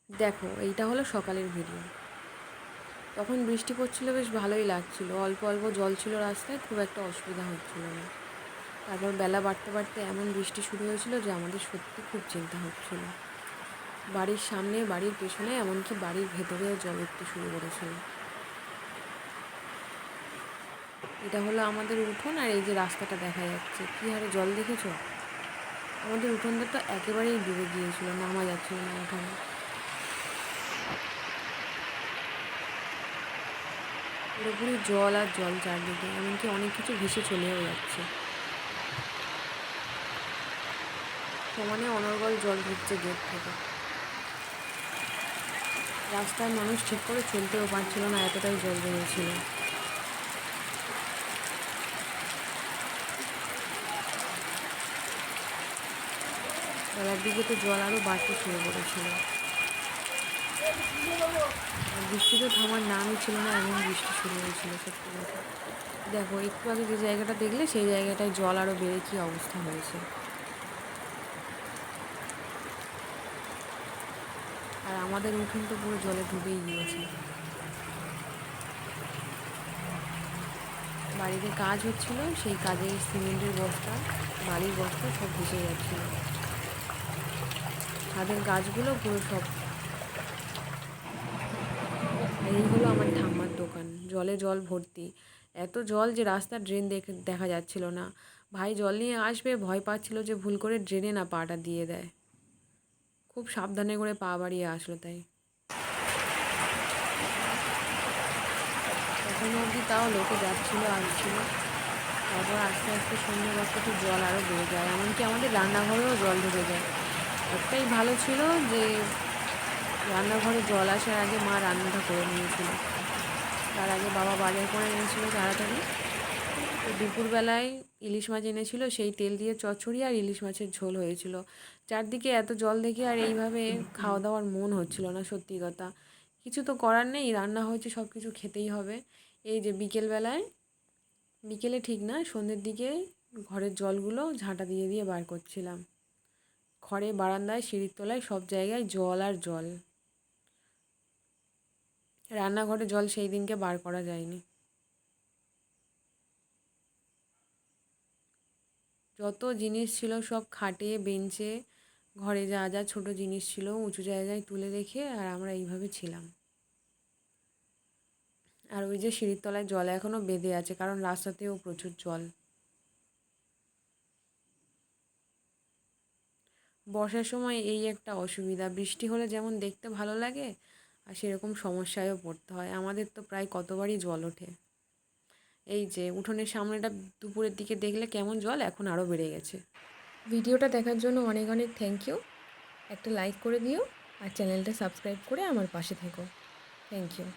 দেখো, এইটা হলো সকালের ভিডিও। তখন বৃষ্টি পড়ছিল, বেশ ভালোই লাগছিল, অল্প অল্প জল ছিল রাস্তায়, খুব একটা অসুবিধা হচ্ছিল না। তারপর বেলা বাড়তে বাড়তে এমন বৃষ্টি শুরু হয়েছিল যে আমাদের সত্যি খুব চিন্তা হচ্ছিল। বাড়ির সামনে, বাড়ির পেছনে, এমনকি বাড়ির ভেতরেও জল উঠতে শুরু করেছিল। এটা হলো আমাদের উঠোন, আর এই যে রাস্তাটা দেখা যাচ্ছে, কী হারে জল দেখেছো? আমাদের উঠোনটা তো একেবারেই ডুবে গিয়েছিল, নামা যাচ্ছিল না উঠানে। পুরোপুরি জল আর জল চারদিকে, এমনকি অনেক কিছু ভেসে চলেও যাচ্ছে। সমানে অনর্গল জল ঢুকছে গেট থেকে। রাস্তায় মানুষ ঠিক করে চলতেও পারছিল না, এতটাই জল জমেছিল। বেলার দিকে তো জল আরও বাড়তে শুরু করেছিল। আর বৃষ্টি তো থামার নামই ছিল না, এমন বৃষ্টি শুরু হয়েছিল সত্যি কথা। দেখো, একটু আগে যে জায়গাটা দেখলে সেই জায়গাটায় জল আরও বেড়ে কী অবস্থা হয়েছে। আর আমাদের উঠোন তো পুরো জলে ডুবেই গিয়েছে। বাড়িতে কাজ হচ্ছিল, সেই কাজে সিমেন্টের বস্তা, বালির বস্তা সব ভেসে যাচ্ছিল। ছাদের গাছগুলো পুরো সব। আর এই হলো আমার ঠাম্মার দোকান, জলে জল ভর্তি। এত জল যে রাস্তার ড্রেন দেখা যাচ্ছিল না। ভাই জল নিয়ে আসবে, ভয় পাচ্ছিল যে ভুল করে ড্রেনে না পাটা দিয়ে দেয়। খুব সাবধানে করে পা বাড়িয়ে আসলো তাই। এখনও অবধি তাও লোকে যাচ্ছিলো আসছিল। তারপর আস্তে আস্তে সন্ধ্যে রাস্তা তো জল আরও বেড়ে যায়, এমনকি আমাদের রান্নাঘরেও জল ঢুকে যায়। একটাই ভালো ছিল যে রান্নাঘরে জল আসার আগে মা রান্নাটা করে নিয়েছিল। তার আগে বাবা বাজার করে এনেছিল তাড়াতাড়ি। তো দুপুরবেলায় ইলিশ মাছ এনেছিল, সেই তেল দিয়ে চচ্চড়ি আর ইলিশ মাছের ঝোল হয়েছিল। চারদিকে এত জল দেখে আর এইভাবে খাওয়া দাওয়ার মন হচ্ছিল না, সত্যি কথা। কিছু তো করার নেই, রান্না হয়েছে, সব কিছু খেতেই হবে। এই যে বিকেলবেলায়, বিকেলে ঠিক না, সন্ধ্যের দিকে ঘরের জলগুলো ঝাঁটা দিয়ে দিয়ে বার করছিলাম। ঘরে, বারান্দায়, সিঁড়ির তলায়, সব জায়গায় জল আর জল। রান্নাঘরে জল সেই দিনকে বার করা যায়নি। যত জিনিস ছিল সব খাটে, বেঞ্চে, ঘরে যা যা ছোট জিনিস ছিল উঁচু জায়গায় তুলে রেখে আর আমরা এইভাবে ছিলাম। আর ওই যে সিঁড়ির তলায় জল এখনও বেঁধে আছে, কারণ রাস্তাতেও প্রচুর জল। বর্ষার সময় এই একটা অসুবিধা, বৃষ্টি হলে যেমন দেখতে ভালো লাগে আর সেরকম সমস্যায়ও পড়তে হয়। আমাদের তো প্রায় কতবারই জল ওঠে। এই যে উঠোনের সামনেটা দুপুরের দিকে দেখলে কেমন জল, এখন আরও বেড়ে গেছে। ভিডিওটা দেখার জন্য অনেক অনেক থ্যাংক ইউ। একটা লাইক করে দিও আর চ্যানেলটা সাবস্ক্রাইব করে আমার পাশে থেকো। Thank you.